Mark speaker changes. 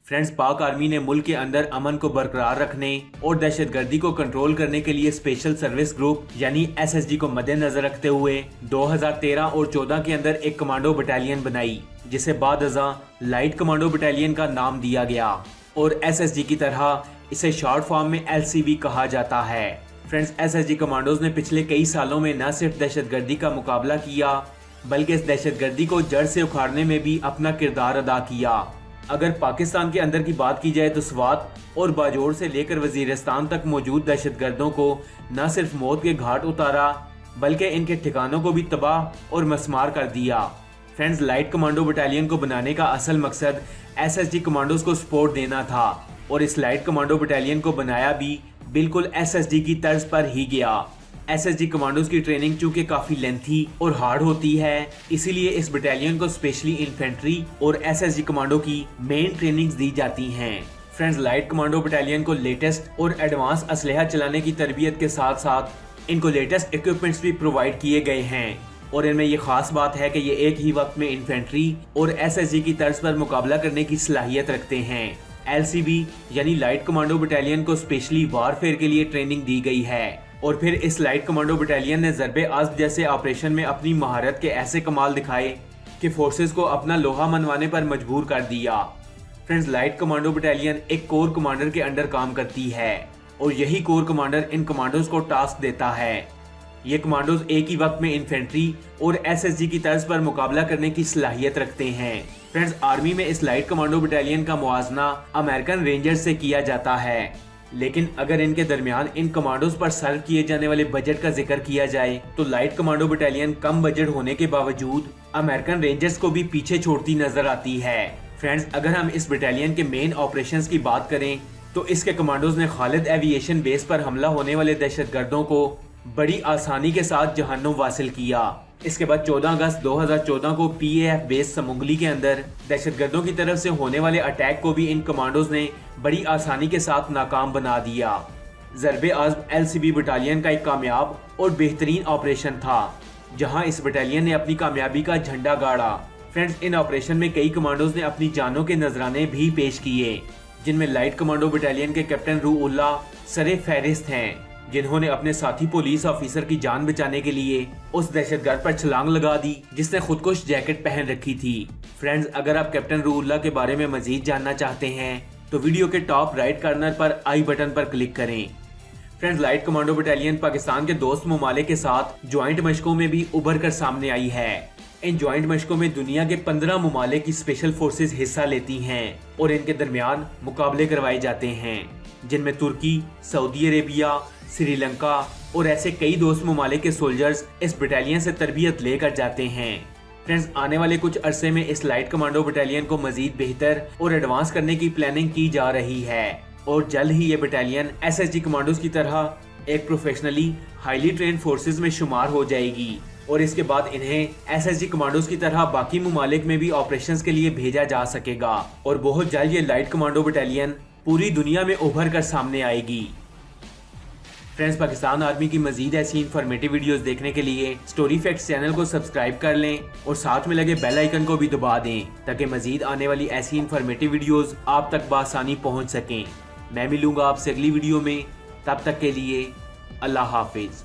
Speaker 1: Friends, पाक army ने मुल्क के अंदर अमन को बरकरार रखने और दहशतगर्दी को कंट्रोल करने के लिए स्पेशल सर्विस ग्रुप यानी SSG को मद्देनजर रखते हुए 2013 और 14 के अंदर एक कमांडो बटालियन बनाई, जिसे बाद अज़ां लाइट कमांडो बटालियन का नाम दिया गया और SSG की तरह इसे शॉर्ट फॉर्म में LCB कहा जाता है। फ्रेंड्स, SSG कमांडोज ने पिछले कई सालों में न सिर्फ दहशतगर्दी का मुकाबला किया बल्कि इस दहशतगर्दी को जड़ से उखाड़ने में भी अपना किरदार अदा किया। अगर पाकिस्तान के अंदर की बात की जाए तो स्वात और बाजोर से लेकर वजीरिस्तान तक मौजूद दहशतगर्दों को न सिर्फ मौत के घाट उतारा बल्कि इनके ठिकानों को भी तबाह और मस्मार कर दिया। फ्रेंड्स, लाइट कमांडो बटालियन को बनाने का असल मकसद SSG कमांडोज को सपोर्ट देना था और इस लाइट कमांडो बटालियन को बनाया भी बिल्कुल SSG की तर्ज पर ही गया। SSG कमांडोज की ट्रेनिंग चूंकि काफी लेंथी और हार्ड होती है, इसीलिए इस बटालियन को स्पेशली इन्फेंट्री और SSG कमांडो की मेन ट्रेनिंग्स दी जाती हैं। फ्रेंड्स, लाइट कमांडो बटालियन को लेटेस्ट और एडवांस असलहा चलाने की तरबियत के साथ साथ इनको लेटेस्ट इक्विपमेंट्स भी प्रोवाइड किए गए हैं और इनमें ये खास बात है कि ये एक ही वक्त में इन्फेंट्री और SSG की तर्ज पर मुकाबला करने की सलाहियत रखते हैं। LCB यानी लाइट कमांडो बटालियन को स्पेशली वारफेयर के लिए ट्रेनिंग दी गई है और फिर इस लाइट कमांडो बटालियन ने ज़रबे आज़्म जैसे ऑपरेशन में अपनी महारत के ऐसे कमाल दिखाए कि फोर्सेस को अपना लोहा मनवाने पर मजबूर कर दिया। फ्रेंड्स, लाइट कमांडो बटालियन एक कोर कमांडर के अंडर काम करती है और यही कोर कमांडर इन कमांडोज को टास्क देता है। ये कमांडोज एक ही वक्त में इन्फेंट्री और SSG की तर्ज पर मुकाबला करने की सलाहियत रखते हैं। फ्रेंड्स, आर्मी में इस लाइट कमांडो बटालियन का मुआजना अमेरिकन रेंजर्स से किया जाता है, लेकिन अगर इनके दरमियान इन कमांडोज पर सर्व किए जाने वाले बजट का जिक्र किया जाए तो लाइट कमांडो बटालियन कम बजट होने के बावजूद अमेरिकन रेंजर्स को भी पीछे छोड़ती नजर आती है। फ्रेंड्स, अगर हम इस बटालियन के मेन ऑपरेशंस की बात करें तो इसके कमांडोज ने खालिद एविएशन बेस पर हमला होने वाले दहशतगर्दों को बड़ी आसानी के साथ जहन्नुम वासिल किया। इसके बाद 14 अगस्त 2014 को PAF बेस समुंगली के अंदर दहशतगर्दों की तरफ से होने वाले अटैक को भी इन कमांडोज ने बड़ी आसानी के साथ नाकाम बना दिया। ज़रबे आज़्म LCB बटालियन का एक कामयाब और बेहतरीन ऑपरेशन था जहां इस बटालियन ने अपनी कामयाबी का झंडा गाड़ा। फ्रेंड्स, इन ऑपरेशन में कई कमांडोज ने अपनी जानों के नजराने भी पेश किए, जिनमें लाइट कमांडो बटालियन के कैप्टन रूउल्लाह सरे फहरिस्त हैं, जिन्होंने अपने साथी पुलिस ऑफिसर की जान बचाने के लिए उस दहशतगर्द पर छलांग लगा दी जिसने खुदकुश जैकेट पहन रखी थी। फ्रेंड्स, अगर आप कैप्टन रूउल्लाह के बारे में मजीद जानना चाहते हैं तो वीडियो के टॉप राइट कॉर्नर पर आई बटन पर क्लिक करें। Friends, light commando battalion Pakistan के दोस्त ममालिक के साथ ज्वाइंट मशकों में भी उभर कर सामने आई है। इन ज्वाइंट मशकों में दुनिया के 15 ममालिक की स्पेशल फोर्सेज हिस्सा लेती हैं और इनके दरमियान मुकाबले करवाए जाते हैं, जिनमें तुर्की, सऊदी अरेबिया, श्रीलंका और ऐसे कई दोस्त ममालिक के सोल्जर्स इस बटालियन से तरबियत लेकर जाते हैं। फ्रेंड्स, आने वाले कुछ अरसे में इस लाइट कमांडो बटालियन को मजीद बेहतर और एडवांस करने की प्लानिंग की जा रही है और जल्द ही ये बटालियन SSG कमांडोज की तरह एक प्रोफेशनली हाईली ट्रेन फोर्सेज में शुमार हो जाएगी और इसके बाद इन्हें SSG कमांडोज की तरह बाकी ममालिक में भी ऑपरेशंस के लिए भेजा जा सकेगा और बहुत जल्द ये लाइट कमांडो बटालियन पूरी दुनिया में उभर कर सामने आएगी। फ्रेंड्स, पाकिस्तान आर्मी की मजीद ऐसी इन्फॉर्मेटिव वीडियोस देखने के लिए स्टोरी फैक्ट्स चैनल को सब्सक्राइब कर लें और साथ में लगे बेल आइकन को भी दबा दें ताकि मजीद आने वाली ऐसी इन्फॉर्मेटिव वीडियोस आप तक बआसानी पहुंच सकें। मैं मिलूंगा आपसे अगली वीडियो में, तब तक के लिए अल्लाह हाफिज।